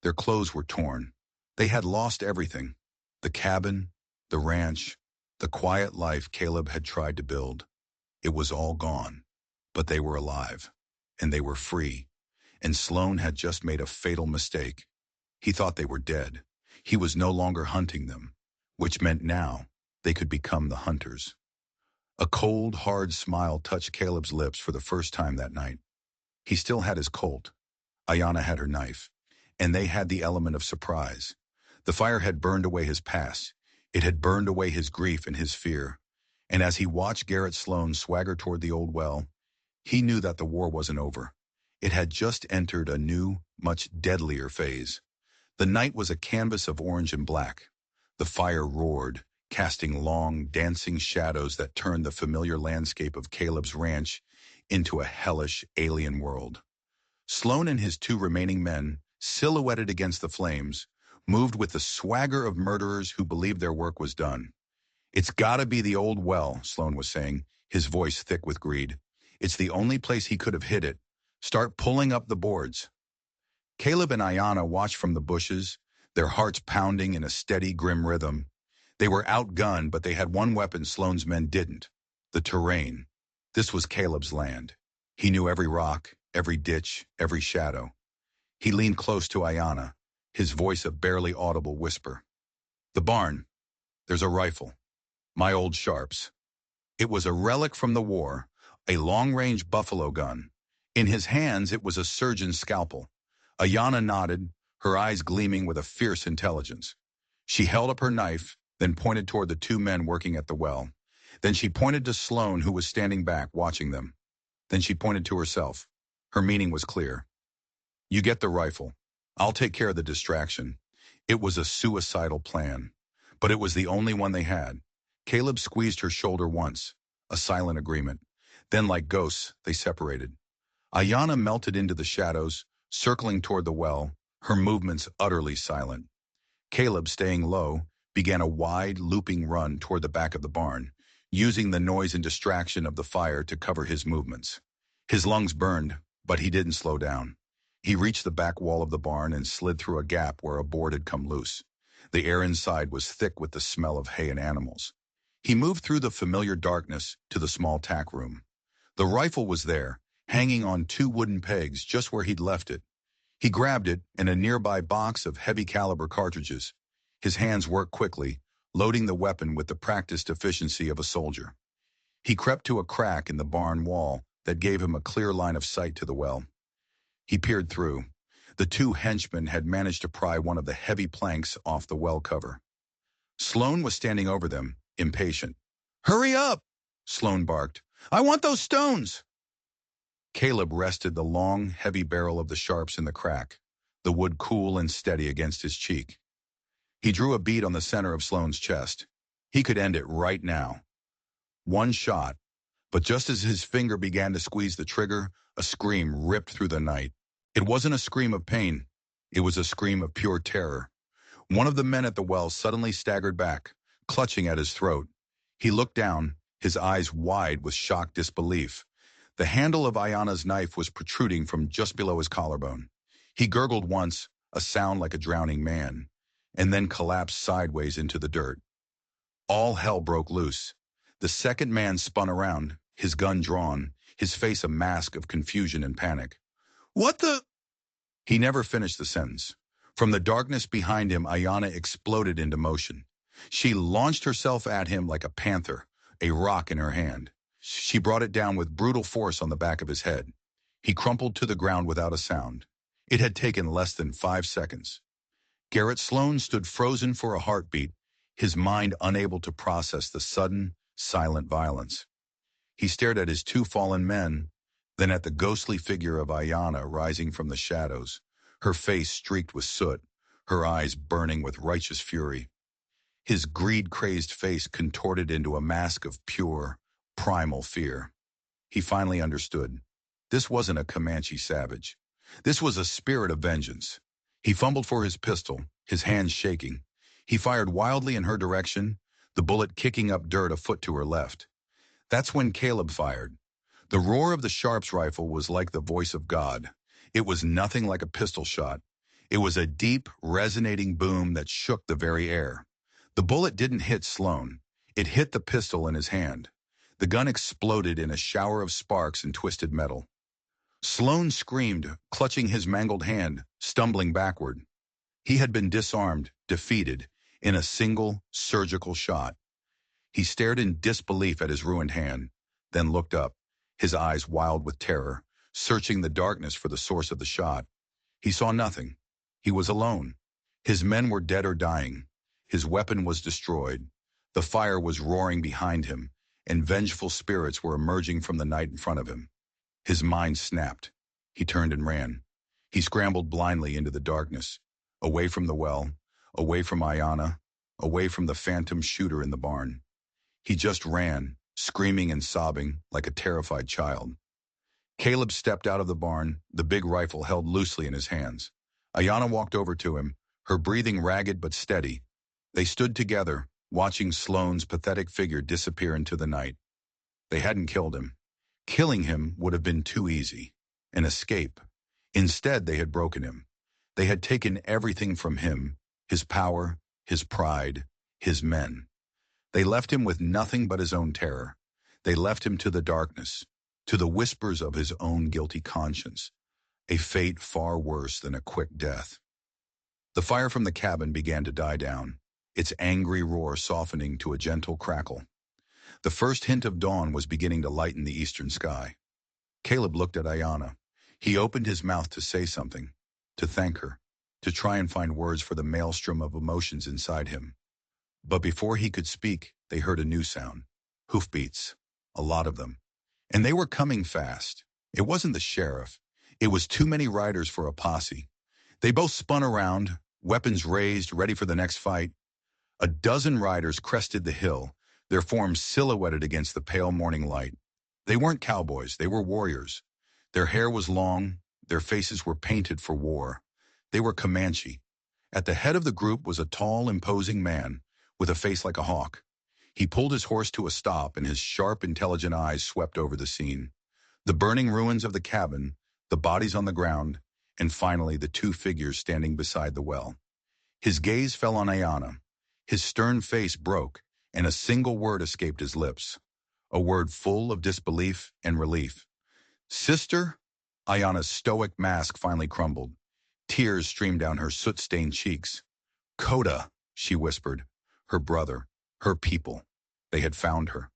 Their clothes were torn. They had lost everything. The cabin, the ranch, the quiet life Caleb had tried to build. It was all gone. But they were alive. And they were free. And Sloan had just made a fatal mistake. He thought they were dead. He was no longer hunting them, which meant now they could become the hunters. A cold, hard smile touched Caleb's lips for the first time that night. He still had his Colt. Ayana had her knife. And they had the element of surprise. The fire had burned away his past. It had burned away his grief and his fear. And as he watched Garrett Sloan swagger toward the old well, he knew that the war wasn't over. It had just entered a new, much deadlier phase. The night was a canvas of orange and black. The fire roared, casting long, dancing shadows that turned the familiar landscape of Caleb's ranch into a hellish, alien world. Sloan and his two remaining men, silhouetted against the flames, moved with the swagger of murderers who believed their work was done. "It's gotta be the old well," Sloan was saying, his voice thick with greed. "It's the only place he could have hid it. Start pulling up the boards." Caleb and Ayana watched from the bushes, their hearts pounding in a steady, grim rhythm. They were outgunned, but they had one weapon Sloan's men didn't: the terrain. This was Caleb's land. He knew every rock, every ditch, every shadow. He leaned close to Ayana, his voice a barely audible whisper. "The barn. There's a rifle. My old Sharp's." It was a relic from the war, a long-range buffalo gun. In his hands it was a surgeon's scalpel. Ayana nodded, her eyes gleaming with a fierce intelligence. She held up her knife, then pointed toward the two men working at the well. Then she pointed to Sloan, who was standing back, watching them. Then she pointed to herself. Her meaning was clear. "You get the rifle. I'll take care of the distraction." It was a suicidal plan, but it was the only one they had. Caleb squeezed her shoulder once, a silent agreement. Then, like ghosts, they separated. Ayana melted into the shadows, circling toward the well, her movements utterly silent. Caleb, staying low, began a wide, looping run toward the back of the barn, using the noise and distraction of the fire to cover his movements. His lungs burned, but he didn't slow down. He reached the back wall of the barn and slid through a gap where a board had come loose. The air inside was thick with the smell of hay and animals. He moved through the familiar darkness to the small tack room. The rifle was there, hanging on two wooden pegs just where he'd left it. He grabbed it and a nearby box of heavy-caliber cartridges. His hands worked quickly, loading the weapon with the practiced efficiency of a soldier. He crept to a crack in the barn wall that gave him a clear line of sight to the well. He peered through. The two henchmen had managed to pry one of the heavy planks off the well cover. Sloan was standing over them, impatient. "Hurry up!" Sloan barked. "I want those stones!" Caleb rested the long, heavy barrel of the sharps in the crack, the wood cool and steady against his cheek. He drew a bead on the center of Sloane's chest. He could end it right now. One shot, but just as his finger began to squeeze the trigger, a scream ripped through the night. It wasn't a scream of pain. It was a scream of pure terror. One of the men at the well suddenly staggered back, clutching at his throat. He looked down, his eyes wide with shocked disbelief. The handle of Ayana's knife was protruding from just below his collarbone. He gurgled once, a sound like a drowning man, and then collapsed sideways into the dirt. All hell broke loose. The second man spun around, his gun drawn, his face a mask of confusion and panic. "What the—" He never finished the sentence. From the darkness behind him, Ayana exploded into motion. She launched herself at him like a panther, a rock in her hand. She brought it down with brutal force on the back of his head. He crumpled to the ground without a sound. It had taken less than 5 seconds. Garrett Sloane stood frozen for a heartbeat, his mind unable to process the sudden, silent violence. He stared at his 2 fallen men, then at the ghostly figure of Ayana rising from the shadows, her face streaked with soot, her eyes burning with righteous fury. His greed-crazed face contorted into a mask of pure, primal fear. He finally understood. This wasn't a Comanche savage. This was a spirit of vengeance. He fumbled for his pistol, his hands shaking. He fired wildly in her direction, the bullet kicking up dirt a foot to her left. That's when Caleb fired. The roar of the Sharps rifle was like the voice of God. It was nothing like a pistol shot. It was a deep, resonating boom that shook the very air. The bullet didn't hit Sloane. It hit the pistol in his hand. The gun exploded in a shower of sparks and twisted metal. Sloane screamed, clutching his mangled hand, stumbling backward. He had been disarmed, defeated, in a single, surgical shot. He stared in disbelief at his ruined hand, then looked up, his eyes wild with terror, searching the darkness for the source of the shot. He saw nothing. He was alone. His men were dead or dying. His weapon was destroyed. The fire was roaring behind him, and vengeful spirits were emerging from the night in front of him. His mind snapped. He turned and ran. He scrambled blindly into the darkness, away from the well, away from Ayana, away from the phantom shooter in the barn. He just ran, screaming and sobbing like a terrified child. Caleb stepped out of the barn, the big rifle held loosely in his hands. Ayana walked over to him, her breathing ragged but steady. They stood together, watching Sloane's pathetic figure disappear into the night. They hadn't killed him. Killing him would have been too easy. An escape. Instead, they had broken him. They had taken everything from him, his power, his pride, his men. They left him with nothing but his own terror. They left him to the darkness, to the whispers of his own guilty conscience, a fate far worse than a quick death. The fire from the cabin began to die down, its angry roar softening to a gentle crackle. The first hint of dawn was beginning to lighten the eastern sky. Caleb looked at Ayana. He opened his mouth to say something, to thank her, to try and find words for the maelstrom of emotions inside him. But before he could speak, they heard a new sound. Hoofbeats. A lot of them. And they were coming fast. It wasn't the sheriff. It was too many riders for a posse. They both spun around, weapons raised, ready for the next fight. A dozen riders crested the hill, their forms silhouetted against the pale morning light. They weren't cowboys, they were warriors. Their hair was long, their faces were painted for war. They were Comanche. At the head of the group was a tall, imposing man, with a face like a hawk. He pulled his horse to a stop, and his sharp, intelligent eyes swept over the scene. The burning ruins of the cabin, the bodies on the ground, and finally the 2 figures standing beside the well. His gaze fell on Ayana. His stern face broke, and a single word escaped his lips. A word full of disbelief and relief. "Sister?" Ayana's stoic mask finally crumbled. Tears streamed down her soot-stained cheeks. "Coda," she whispered. Her brother, her people. They had found her.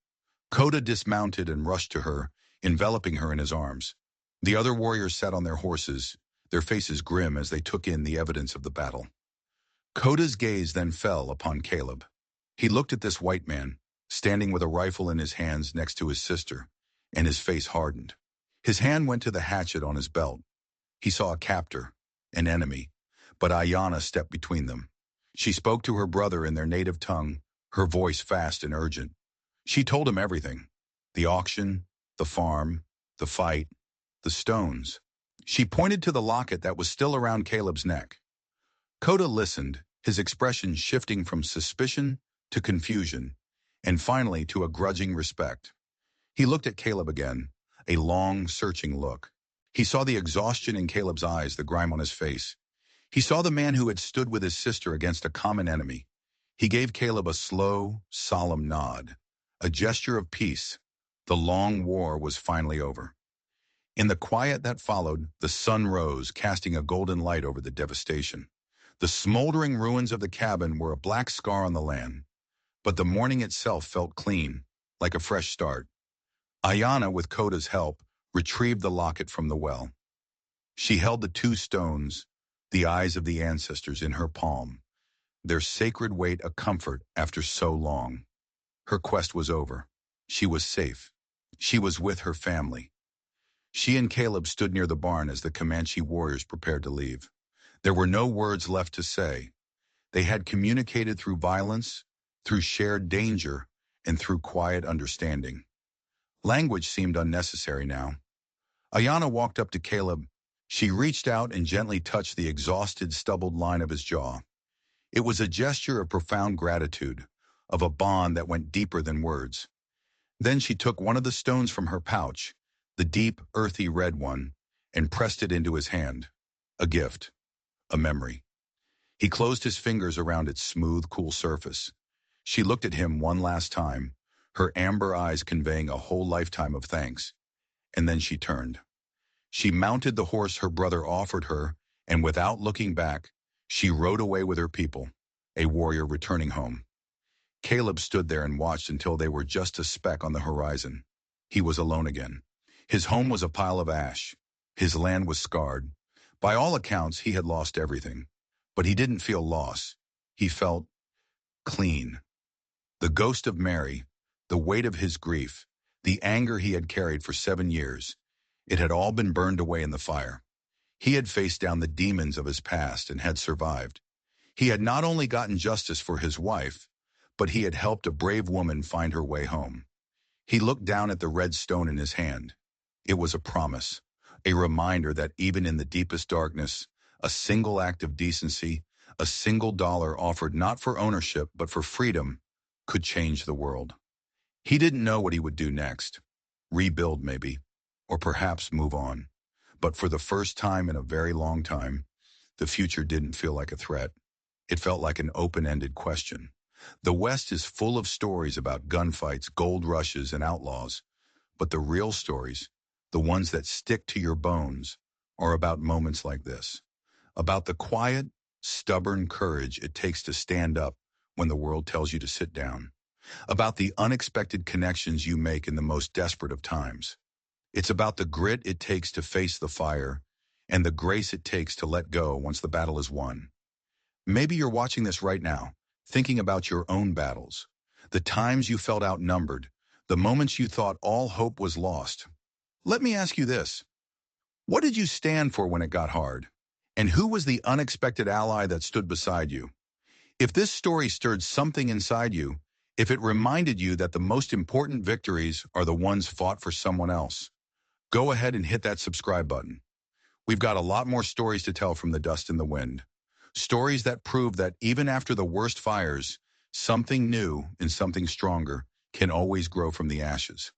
Coda dismounted and rushed to her, enveloping her in his arms. The other warriors sat on their horses, their faces grim as they took in the evidence of the battle. Coda's gaze then fell upon Caleb. He looked at this white man, standing with a rifle in his hands next to his sister, and his face hardened. His hand went to the hatchet on his belt. He saw a captor, an enemy, but Ayanna stepped between them. She spoke to her brother in their native tongue, her voice fast and urgent. She told him everything: the auction, the farm, the fight, the stones. She pointed to the locket that was still around Caleb's neck. Coda listened, his expression shifting from suspicion to confusion, and finally to a grudging respect. He looked at Caleb again, a long, searching look. He saw the exhaustion in Caleb's eyes, the grime on his face. He saw the man who had stood with his sister against a common enemy. He gave Caleb a slow, solemn nod, a gesture of peace. The long war was finally over. In the quiet that followed, the sun rose, casting a golden light over the devastation. The smoldering ruins of the cabin were a black scar on the land, but the morning itself felt clean, like a fresh start. Ayanna, with Coda's help, retrieved the locket from the well. She held the two stones, the eyes of the ancestors, in her palm, their sacred weight a comfort after so long. Her quest was over. She was safe. She was with her family. She and Caleb stood near the barn as the Comanche warriors prepared to leave. There were no words left to say. They had communicated through violence, through shared danger, and through quiet understanding. Language seemed unnecessary now. Ayanna walked up to Caleb. She reached out and gently touched the exhausted, stubbled line of his jaw. It was a gesture of profound gratitude, of a bond that went deeper than words. Then she took one of the stones from her pouch, the deep, earthy red one, and pressed it into his hand. A gift, a memory. He closed his fingers around its smooth, cool surface. She looked at him one last time, her amber eyes conveying a whole lifetime of thanks. And then she turned. She mounted the horse her brother offered her, and without looking back, she rode away with her people, a warrior returning home. Caleb stood there and watched until they were just a speck on the horizon. He was alone again. His home was a pile of ash. His land was scarred. By all accounts, he had lost everything. But he didn't feel loss. He felt clean. The ghost of Mary, the weight of his grief, the anger he had carried for 7 years, it had all been burned away in the fire. He had faced down the demons of his past and had survived. He had not only gotten justice for his wife, but he had helped a brave woman find her way home. He looked down at the red stone in his hand. It was a promise, a reminder that even in the deepest darkness, a single act of decency, a single dollar offered not for ownership but for freedom, could change the world. He didn't know what he would do next. Rebuild, maybe, or perhaps move on. But for the first time in a very long time, the future didn't feel like a threat. It felt like an open-ended question. The West is full of stories about gunfights, gold rushes, and outlaws. But the real stories, the ones that stick to your bones, are about moments like this. About the quiet, stubborn courage it takes to stand up when the world tells you to sit down. About the unexpected connections you make in the most desperate of times. It's about the grit it takes to face the fire and the grace it takes to let go once the battle is won. Maybe you're watching this right now, thinking about your own battles, the times you felt outnumbered, the moments you thought all hope was lost. Let me ask you this. What did you stand for when it got hard? And who was the unexpected ally that stood beside you? If this story stirred something inside you, if it reminded you that the most important victories are the ones fought for someone else, go ahead and hit that subscribe button. We've got a lot more stories to tell from the dust and the wind. Stories that prove that even after the worst fires, something new and something stronger can always grow from the ashes.